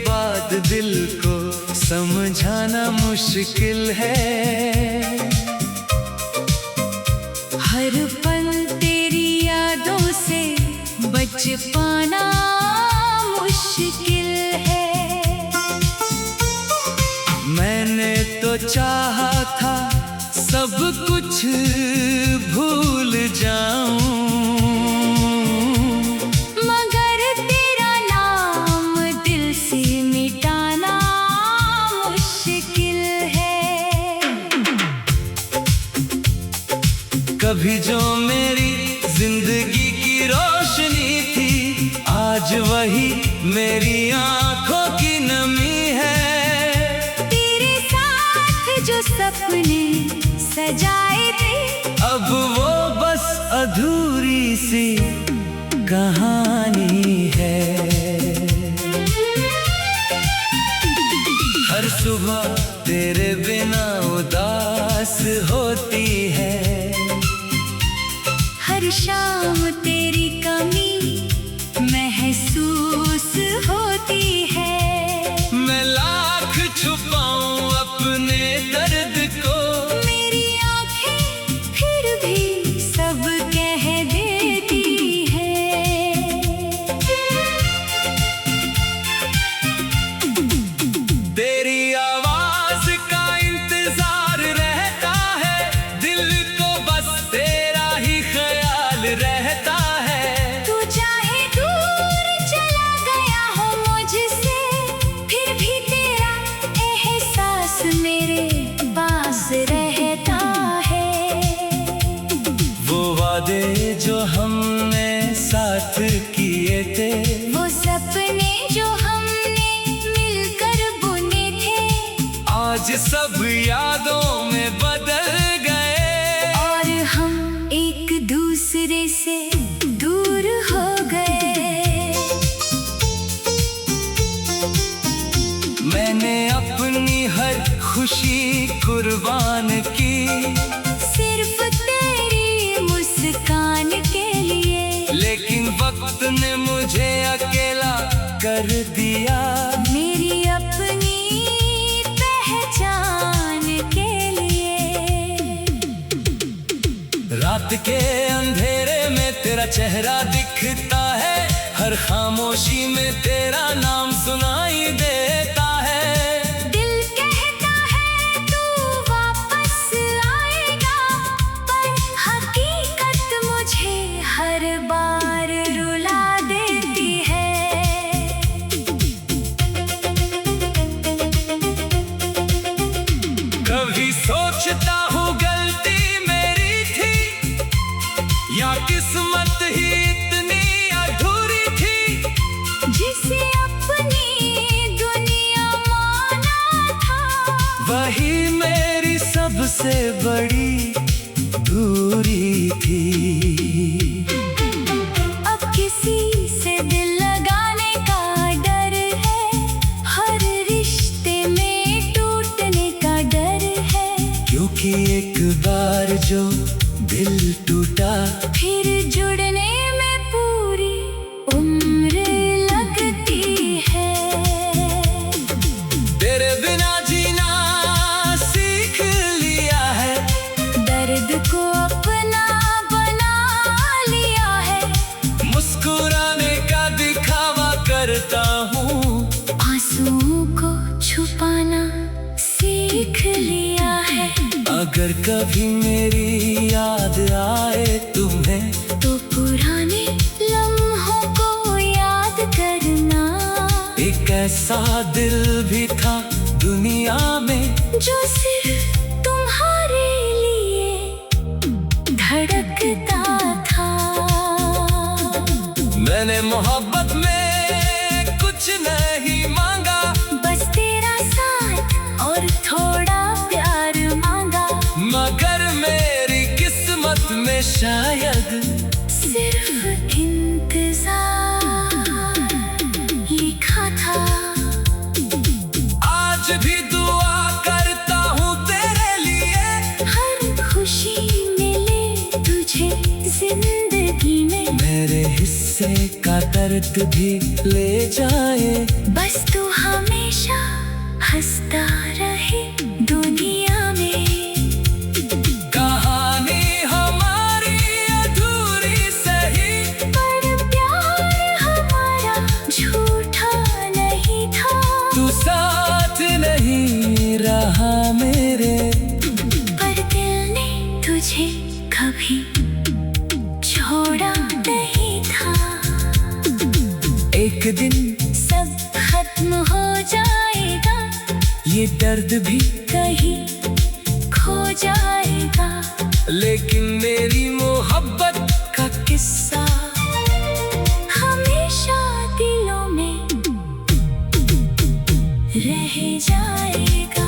बाद दिल को समझाना मुश्किल है। हर पल तेरी यादों से बच पाना मुश्किल है। मैंने तो चाहा था सब कुछ भूल जाऊं, मगर तेरा नाम दिल से मिटाना मुश्किल है। कभी जो मेरी जिंदगी की रोशनी थी, आज वही मेरी आंखों की नमी है। तेरे साथ जो सपने सजाए थे, अब वो बस अधूरी सी कहानी है। हर सुबह तेरे बिना उदास होती है, हर शाम तेरी कमी महसूस होती है। मैं लाख छुपाऊं अपने दर्द को, मेरी आंखें फिर भी सब कह देती है। तेरी आवाज का इंतजार रहता है, दिल को बस तेरा ही ख्याल रहता है। तू चाहे दूर चला गया हो मुझसे, फिर भी तेरा एहसास मेरे पास रहता है। वो वादे जो हमने साथ किए थे, वो सपने जो हमने मिलकर बुने थे, आज सब यादों में बदल गए। और हम एक दूसरे से दूर हो गए। मैंने अपनी हर खुशी कुर्बान की, सिर्फ तेरी मुस्कान के लिए, लेकिन वक्त ने मुझे अकेला कर दिया। मेरी अपनी पहचान के लिए। रात के अंधेरे में तेरा चेहरा दिखता है, हर खामोशी में तेरा नाम सुनाई देता है। दिल कहता है तू वापस आएगा, पर हकीकत मुझे हर बार रुला देती है। कभी सोचता हूँ गलती मेरी थी, या किस्मत ही इतनी अधूरी थी। जिसे अपनी दुनिया माना था, वही मेरी सबसे बड़ी दूरी थी। अब किसी से दिल लगाने का डर है, हर रिश्ते में टूटने का डर है। क्योंकि एक बार जो दिल टूटा, फिर जुड़ने में पूरी उम्र लगती है। तेरे बिना जीना सीख लिया है, दर्द को अपना बना लिया है। मुस्कुराने का दिखावा करता हूँ, आंसुओं को छुपाना सीख लिया है। अगर कभी मेरी याद आए तुम्हें, तो पुराने लम्हों को याद करना। एक ऐसा दिल भी था दुनिया में, जो सिर्फ तुम्हारे लिए धड़कता था। मैंने मोहब्बत में कुछ नहीं मांगा, बस तेरा साथ और थोड़ा प्यार मांगा। मगर मेरी किस्मत में शायद सिर्फ इंतजार लिखा था। आज भी दुआ करता हूँ तेरे लिए, हर खुशी मिले तुझे जिंदगी में। मेरे हिस्से का दर्द भी ले जाए, बस तू हम एक दिन सब खत्म हो जाएगा, ये दर्द भी कहीं खो जाएगा। लेकिन मेरी मोहब्बत का किस्सा हमेशा दिलों में रह जाएगा।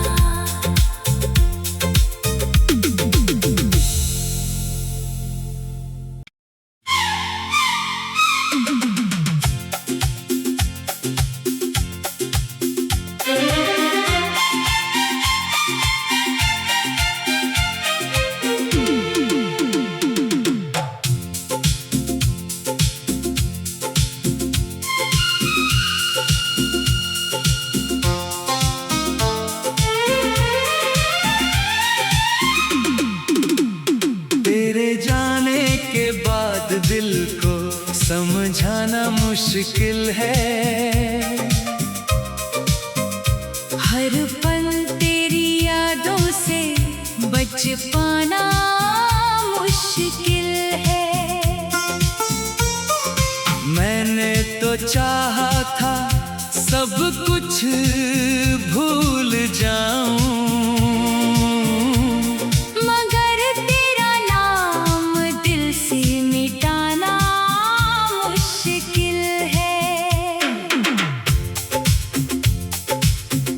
तेरे जाने के बाद दिल को समझाना मुश्किल है। हर पल तेरी यादों से बच पाना मुश्किल है। मैंने तो चाहा था सब कुछ भूल जाऊं, मगर तेरा नाम दिल से मिटाना मुश्किल है।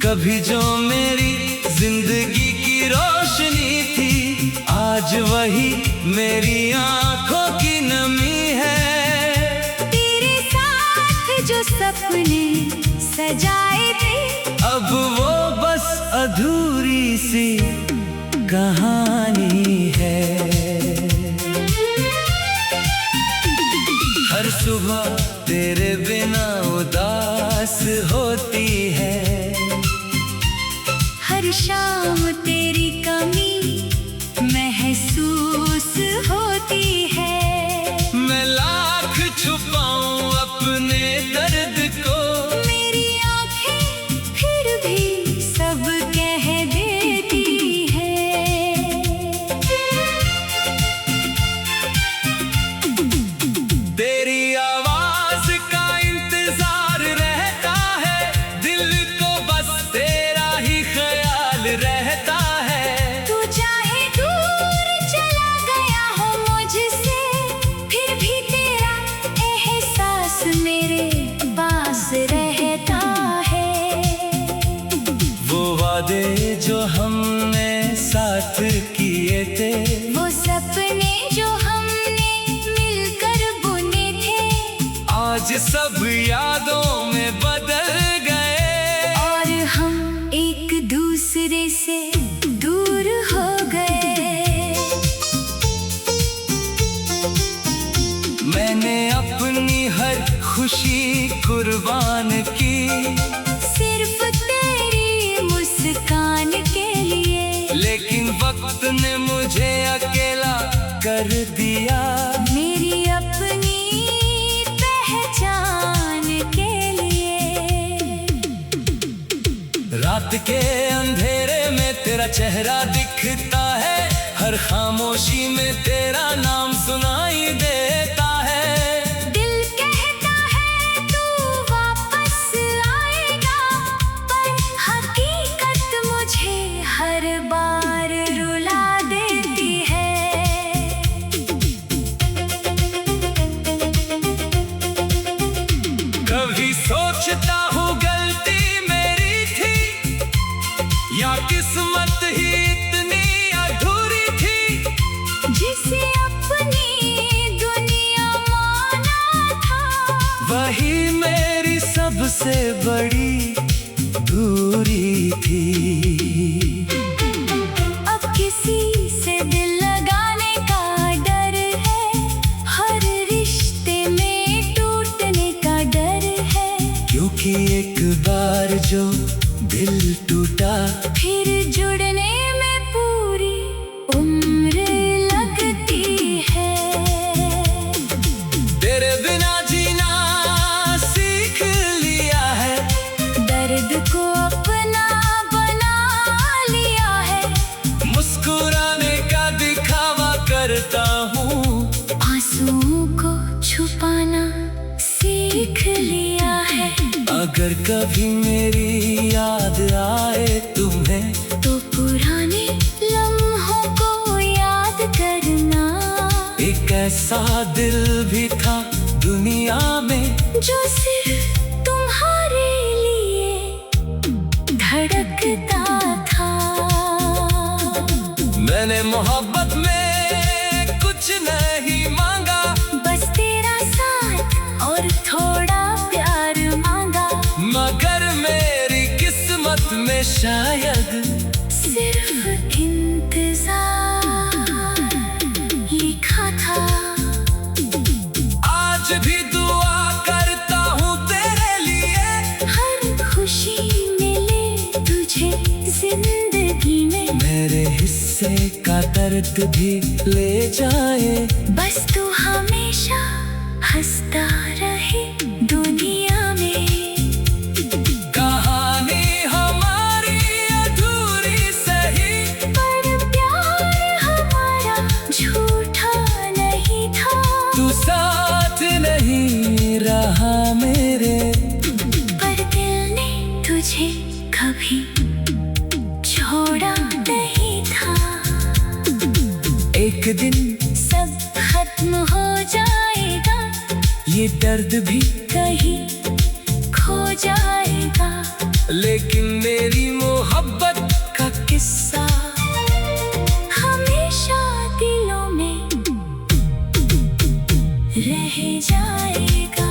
कभी जो मेरी जिंदगी की रोशनी थी, आज वही मेरी आंखों की नमी है। तेरे साथ जो सपने सजाए थे, अब वो बस अधूरी सी कहानी है। हर सुबह तेरे बिना उदास होती है, हर शाम तेरी कमी महसूस होती है। मैं लाख छुपाऊं अपने दर्द को, मेरी आंखें फिर भी सब कह देती है। तेरी आवाज का इंतजार रहता है, दिल को बस तेरा ही ख्याल रहता है। तू चाहे दूर चला गया हो मुझसे, फिर भी तेरा एहसास मेरे पास रहता है। वो वादे जो हमने साथ किए थे, वो सपने जो हमने मिलकर बुने थे, आज सब यादों में बदल गए। और हम एक दूसरे से दूर हो गए। मैंने अपनी हर खुशी कुर्बान की, सिर्फ तेरी मुस्कान के लिए। लेकिन वक्त ने मुझे अकेला कर दिया। मेरी अपनी पहचान के लिए। रात के अंधेरे में तेरा चेहरा दिखता है, हर खामोशी में तेरा नाम सुनाई देता है। दिल कहता है तू वापस आएगा, पर हकीकत मुझे हर बार रुला देती है। कभी सोचता हूँ गलती मेरी थी, या किस्मत ही इतनी अधूरी थी। जिसे अपनी दुनिया माना था, वही मेरी सबसे बड़ी दूरी थी। अब किसी से दिल लगाने का डर है, हर रिश्ते में टूटने का डर है। क्योंकि एक बार जो दिल टूटा, फिर जुड़ने में पूरी उम्र लगती है। तेरे बिना जीना सीख लिया है, दर्द को अपना बना लिया है। मुस्कुराने का दिखावा करता हूँ, आंसुओं को छुपाना सीख लिया है। अगर कभी मेरी याद आए तुम्हें, तो पुराने लम्हों को याद करना। एक ऐसा दिल भी था दुनिया में, जो सिर्फ तुम्हारे लिए धड़कता था। मैंने मोहब्बत में कुछ नहीं मांगा, बस तेरा साथ और थोड़ा प्यार मांगा। मगर मेरी किस्मत में शायद सिर्फ इंतजार लिखा था। आज भी दुआ करता हूँ तेरे लिए, हर खुशी मिले तुझे जिंदगी में। मेरे हिस्से का दर्द भी ले जाए, बस तू हमेशा हंसता रहे दुनिया में। कहानी हमारी अधूरी सही, पर प्यार हमारा झूठा नहीं था। तू साथ नहीं रहा मेरे, पर दिल ने तुझे कभी छोड़ा नहीं था। एक दिन सब खत्म हो जाएगा, ये दर्द भी कहीं खो जाएगा। लेकिन मेरी मोहब्बत का किस्सा हमेशा दिलों में रह जाएगा।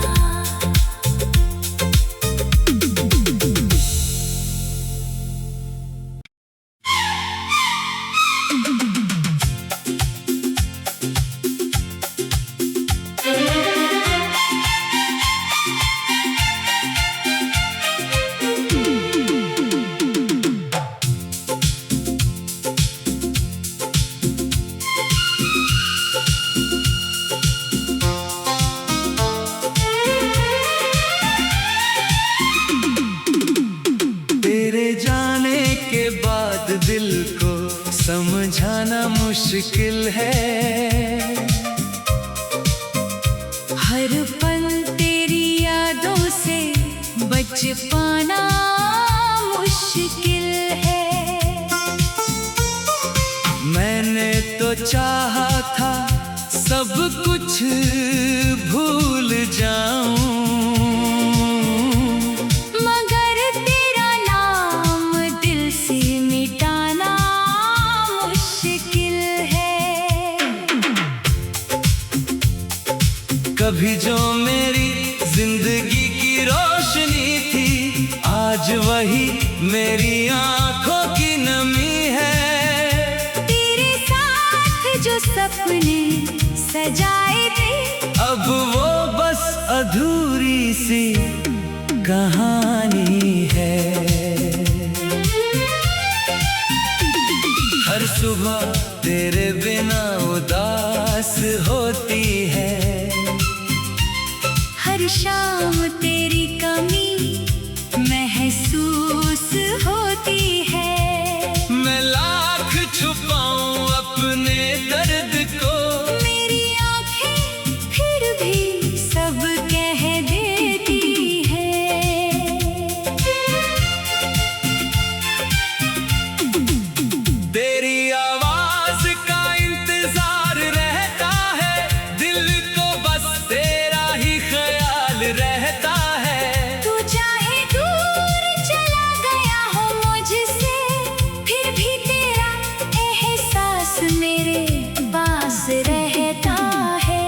तेरे जाने के बाद दिल को समझाना मुश्किल है। हर पल तेरी यादों से बच पाना मुश्किल है। मैंने तो चाहा था सब कुछ भूल जाऊं, मगर तेरा नाम दिल से मिटाना मुश्किल है। कभी जो मेरी जिंदगी की रोशनी थी, आज वही मेरी आंखों की नमी है। तेरे साथ जो सपने सजाए थे, अब वो बस अधूरी सी कहानी है। हर सुबह तेरे बिना उदास होती है, हर शाम तेरी कमी महसूस होती है। मैं लाख छुपाऊं अपने दर्द को, मेरी आंखें फिर भी सब कह देती है। तेरी आवाज का इंतजार रहता है, दिल को बस तेरा ही ख्याल रहता है। तू चाहे दूर चला गया हो मुझसे, फिर भी तेरा एहसास मेरे पास रहता है।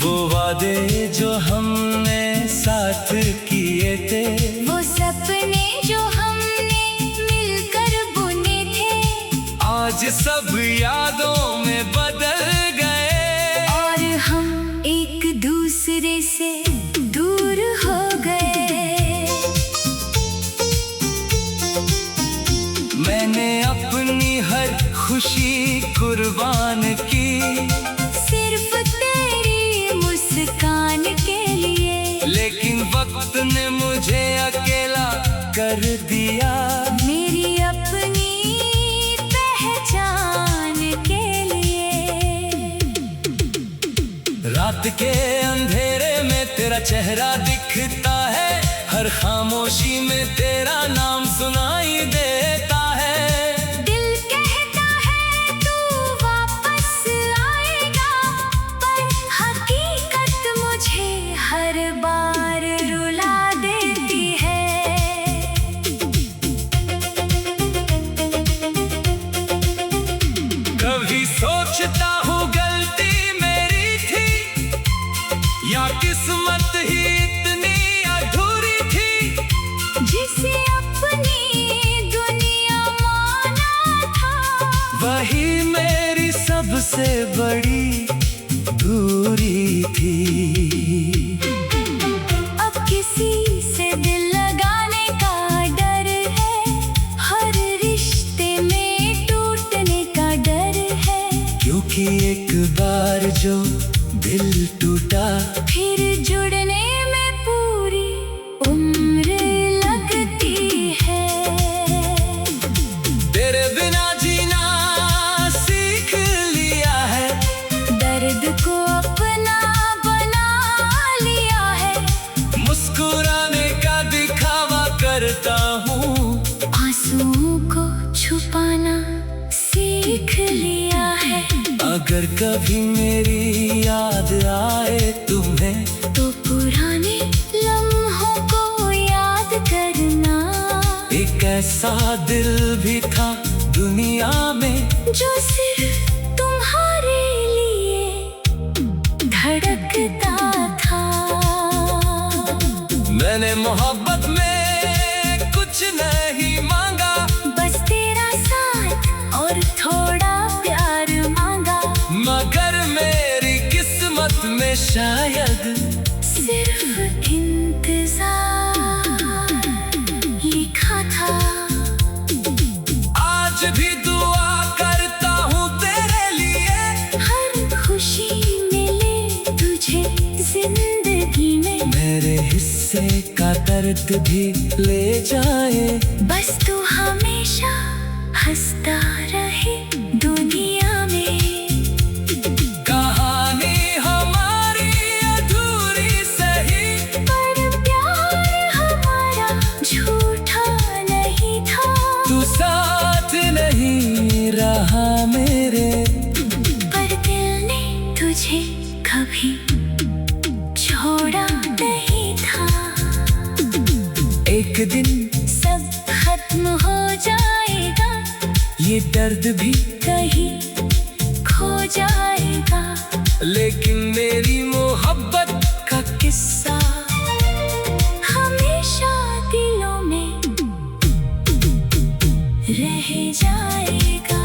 वो वादे जो हमने साथ किए थे, वो सपने जो हमने मिलकर बुने थे, आज सब यादों में बदल गए। और हम एक दूसरे से दूर हो गए। मैंने अपनी हर खुशी कुर्बान की, सिर्फ तेरी मुस्कान के लिए। लेकिन वक्त ने मुझे अकेला कर दिया। मेरी अपनी पहचान के लिए। रात के अंधेरे में तेरा चेहरा दिखता है, खामोशी में तेरा नाम सुनाई देता है। दिल कहता है तू वापस आएगा, पर हकीकत मुझे हर बार रुला देती है। कभी सोचता हूँ गलती मेरी थी, या किस्मत ही इतनी अधूरी थी, जिसे अपनी दुनिया माना था, वही मेरी सबसे बड़ी दूरी थी। अब किसी से दिल लगाने का डर है, हर रिश्ते में टूटने का डर है। क्योंकि एक बार जो दिल टूटा, फिर जुड़ने में पूरी उम्र लगती है। तेरे बिना जीना सीख लिया है, दर्द को अपना बना लिया है। मुस्कुराने का दिखावा करता हूँ, आंसुओं को छुपाना सीख लिया है। अगर कभी मेरी याद आए तुम्हें, तो पुराने लम्हों को याद करना। एक ऐसा दिल भी था दुनिया में, जो सिर्फ तुम्हारे लिए धड़कता था। मैंने मोहब्बत में कुछ नहीं मांगा, बस तेरा साथ और थोड़ा प्यार मांगा। मगर मेरी किस्मत में शायद सिर्फ इंतजार लिखा था। आज भी दुआ करता हूँ तेरे लिए, हर खुशी मिले तुझे जिंदगी में। मेरे हिस्से का दर्द भी ले जाए, बस तू हमेशा हंसता रहे दुनिया में। कहानी हमारी अधूरी सही, पर प्यार हमारा झूठा नहीं था। तू साथ नहीं रहा मेरे, पर दिल ने तुझे कभी छोड़ा नहीं था। एक दिन सब खत्म हो जाएगा, ये दर्द भी, कहीं खो जाएगा। लेकिन मेरी मोहब्बत का किस्सा हमेशा दिलों में रह जाएगा।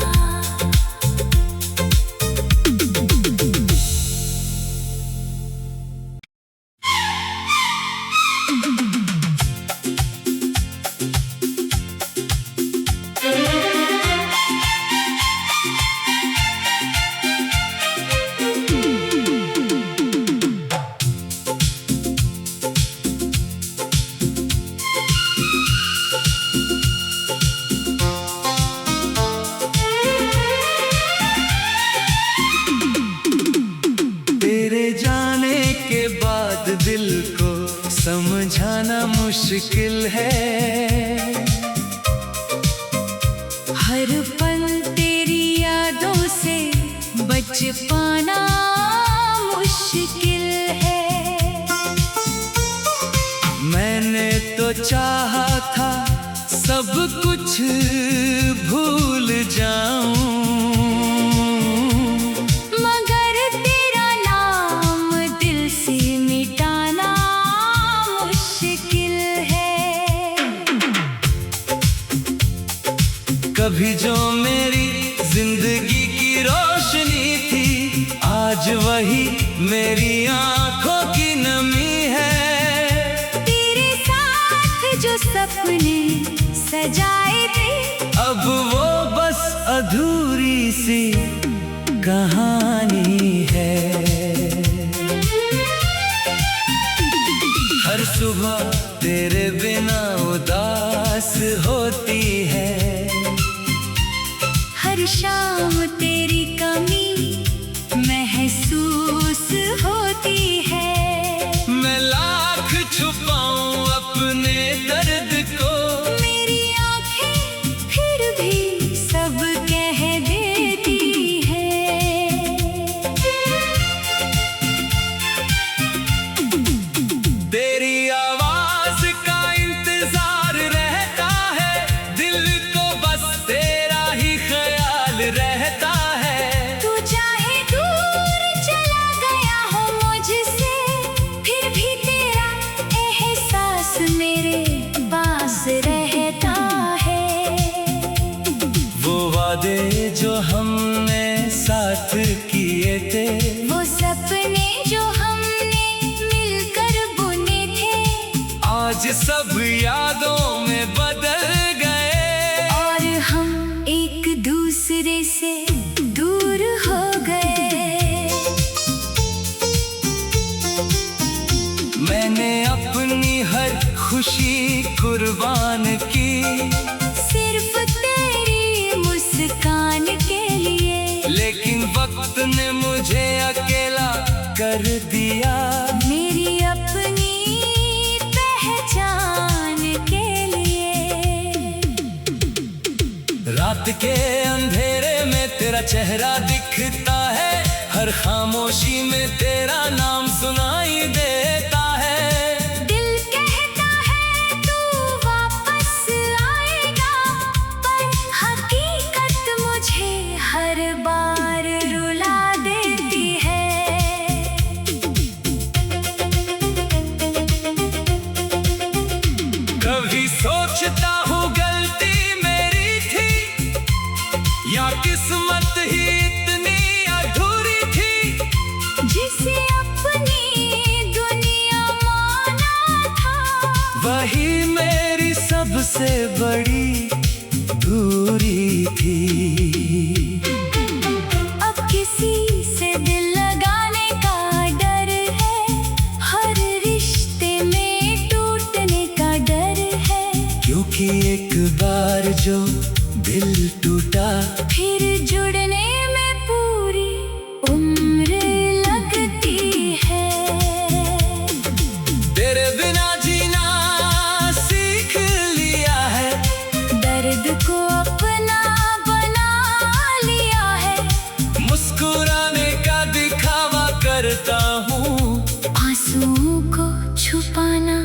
तेरे जाने के बाद दिल को समझाना मुश्किल है। हर पल तेरी यादों से बच पाना मुश्किल है। मैंने तो चाहा था सब कुछ भूल जाऊं, मगर तेरा नाम दिल से मिटाना मुश्किल है। कभी जो मेरी जिंदगी की रोशनी थी, आज वही मेरी आंखों की नमी है। तेरे साथ जो सपने सजाए थे, अब वो बस अधूरी सी कहानी है। हर सुबह तेरे बिना उदास होती है, हर शाम तेरी कमी महसूस होती है। मैं लाख छुपाऊं अपने दर्द कुर्बान की, सिर्फ तेरी मुस्कान के लिए। लेकिन वक्त ने मुझे अकेला कर दिया, मेरी अपनी पहचान के लिए। रात के अंधेरे में तेरा चेहरा दिखता है, हर खामोशी में तेरा नाम सुनाई देता है। दिल कहता है तू वापस आएगा, पर हकीकत मुझे हर बार रुला देती है। कभी सोचता हूँ गलती मेरी थी, या किस्मत ही इतनी अधूरी थी, जिसे अपनी दुनिया माना था, वही मेरी सबसे बड़ी दूरी थी। अब किसी से दिल लगाने का डर है, हर रिश्ते में टूटने का डर है। क्योंकि एक बार जो दिल टूटा, फिर जुड़ने में पूरी उम्र लगती है। तेरे बिना जीना सीख लिया है, दर्द को अपना बना लिया है। मुस्कुराने का दिखावा करता हूँ, आंसुओं को छुपाना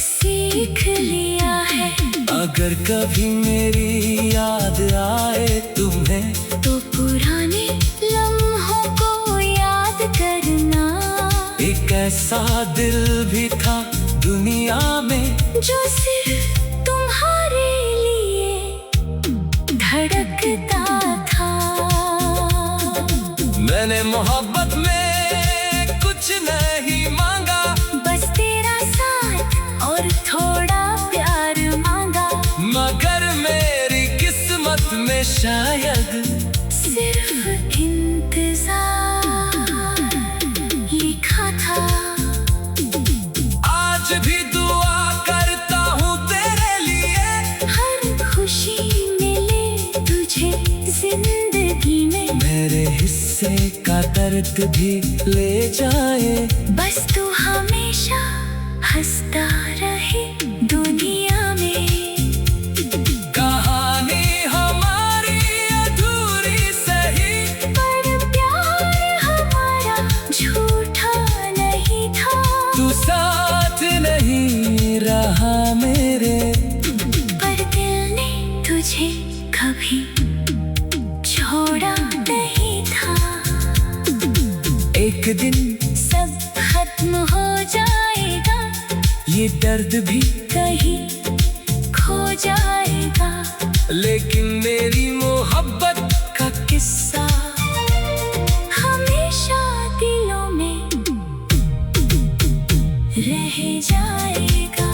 सीख लिया है। अगर कभी मेरी याद आए तुम्हें, तो पुराने लम्हों को याद करना। एक ऐसा दिल भी था दुनिया में, जो सिर्फ तुम्हारे लिए धड़कता था। मैंने मोहब्बत में कुछ नहीं मांगा, बस तेरा साथ और थोड़ा प्यार मांगा। मगर मेरी किस्मत में शायद सिर्फ इंतजार लिखा था। आज भी दुआ करता हूँ तेरे लिए, हर खुशी मिले तुझे जिंदगी में। मेरे हिस्से का दर्द भी ले जाए, बस तू हमेशा हंसता रहे दुनिया में। कहानी हमारी अधूरी सही, पर प्यार हमारा झूठा नहीं था। तू साथ नहीं रहा मेरे, पर दिल ने तुझे कभी छोड़ा नहीं था। एक दिन सब खत्म हो जाएगा, ये दर्द भी, कहीं खो जाएगा। लेकिन मेरी मोहब्बत का किस्सा हमेशा दिलों में रह जाएगा।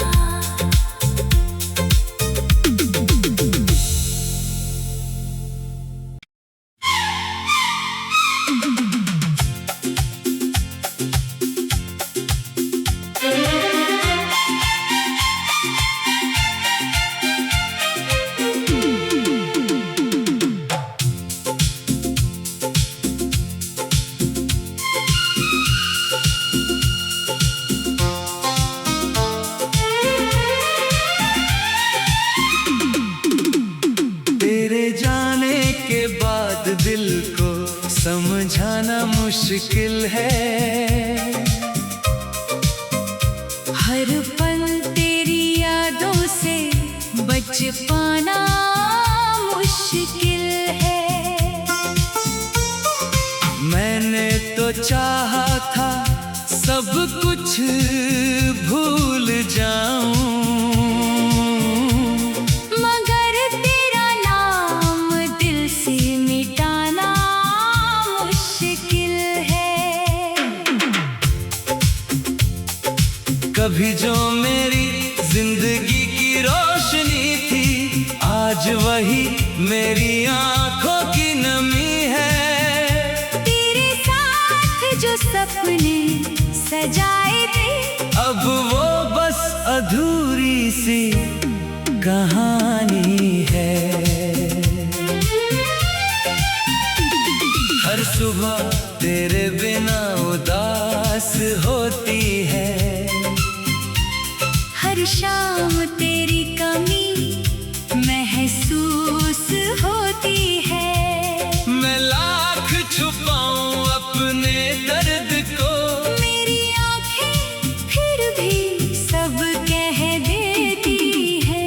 दिल को समझाना मुश्किल है। हर पल तेरी यादों से बच पाना मुश्किल है। मैंने तो चाहा था सब कुछ भूल जाऊं, मगर तेरा नाम दिल से मिटाना मुश्किल है। कभी जो मेरी जिंदगी की रोशनी थी, आज वही मेरी आंखों की नमी है। तेरे साथ जो सपने सजाए थे, अब वो बस अधूरी सी कहानी है। हर सुबह तेरे बिना उदास होती है, हर शाम तेरी कमी महसूस होती है। मैं लाख छुपाऊं अपने दर्द को, मेरी आंखें फिर भी सब कह देती है।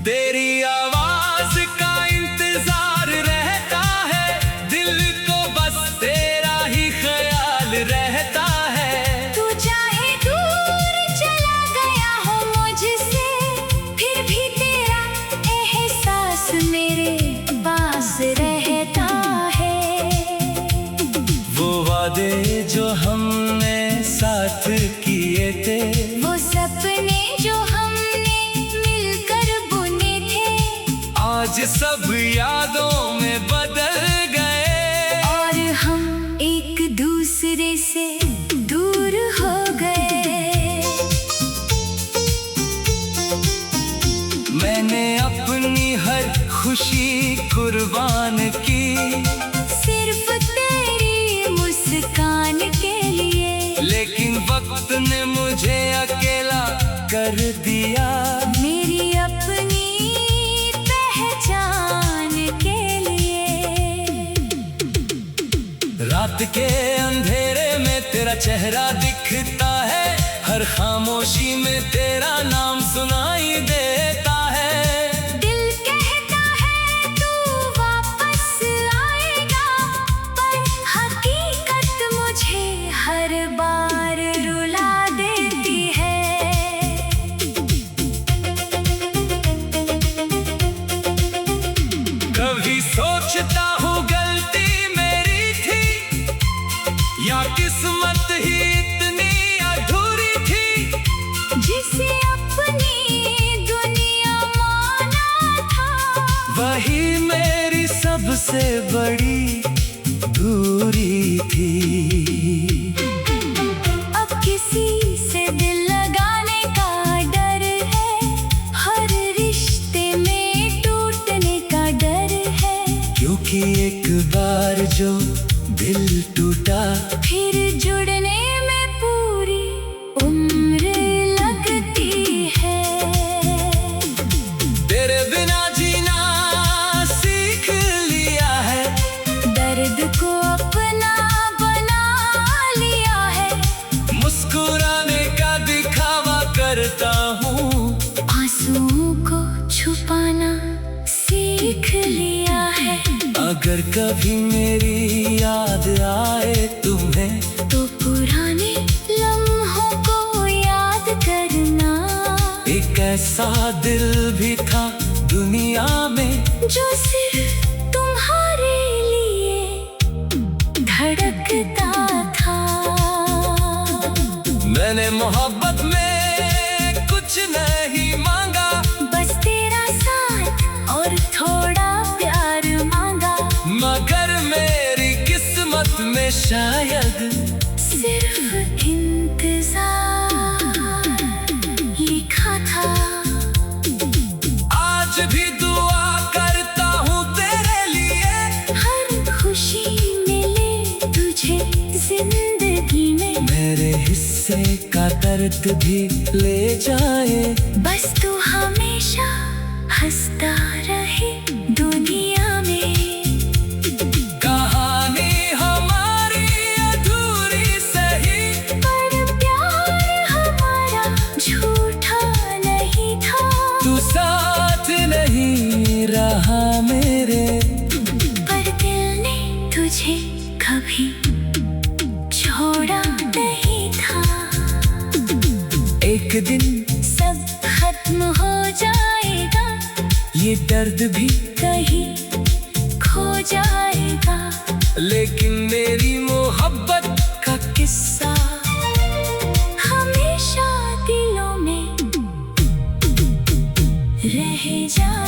तेरी आवाज का इंतजार रहता है, दिल को बस तेरा ही ख्याल रहता है। तू चाहे दूर चला गया हो मुझसे, फिर भी तेरा एहसास मेरे पास रहता है। वो वादे जो हमने साथ किए थे, वो सपने जो हमने मिलकर बुने थे, आज सब यादों में बदल गए। और हम एक दूसरे से दूर हो गए। मैंने अपनी हर खुशी कुर्बान की, सिर्फ तेरी मुस्कान के लिए। लेकिन वक्त ने मुझे अकेला कर दिया। मेरी अपनी पहचान के लिए। रात के अंधेरे में तेरा चेहरा दिखता है, हर खामोशी में तेरा नाम सुनाई देता है। दिल कहता है तू वापस आएगा, पर हकीकत मुझे हर बार रुला देती है। कभी सोचता हूँ गलती मेरी थी, या किस्मत ही इतनी अधूरी थी। जिसे अपनी दुनिया माना था, वही मेरी सबसे बड़ी दूरी थी। अब किसी से दिल लगाने का डर है, हर रिश्ते में टूटने का डर है। क्योंकि एक बार जो दिल टूटा, फिर जुड़ने में पूरी उम्र लगती है। तेरे बिना जीना सीख लिया है, दर्द को अपना बना लिया है। मुस्कुराने का दिखावा करता हूँ, आंसुओं को छुपाना सीख लिया है। अगर कभी मेरी याद आए तुम्हें, तो पुराने लम्हों को याद करना। एक ऐसा दिल भी था दुनिया में, जो सिर्फ तुम्हारे लिए धड़कता था। मैंने मोहब्बत में कुछ नहीं मांगा, बस तेरा साथ और थोड़ा प्यार मांगा। मगर मेरी किस्मत में शायद सिर्फ इंतजार लिखा था। आज भी दुआ करता हूँ तेरे लिए, हर खुशी मिले तुझे जिंदगी में। मेरे हिस्से का दर्द भी ले जाए। बस तू हमेशा हंसता रहे दुनिया में। कहानी हमारी अधूरी सही, पर प्यार हमारा झूठा नहीं था। तू साथ नहीं रहा मेरे, पर दिल ने तुझे कभी छोड़ा नहीं था। एक दिन सब खत्म हो जाएगा, ये दर्द भी कहीं खो जाएगा। लेकिन मेरी मोहब्बत का किस्सा हमेशा दिलों में रह जाएगा।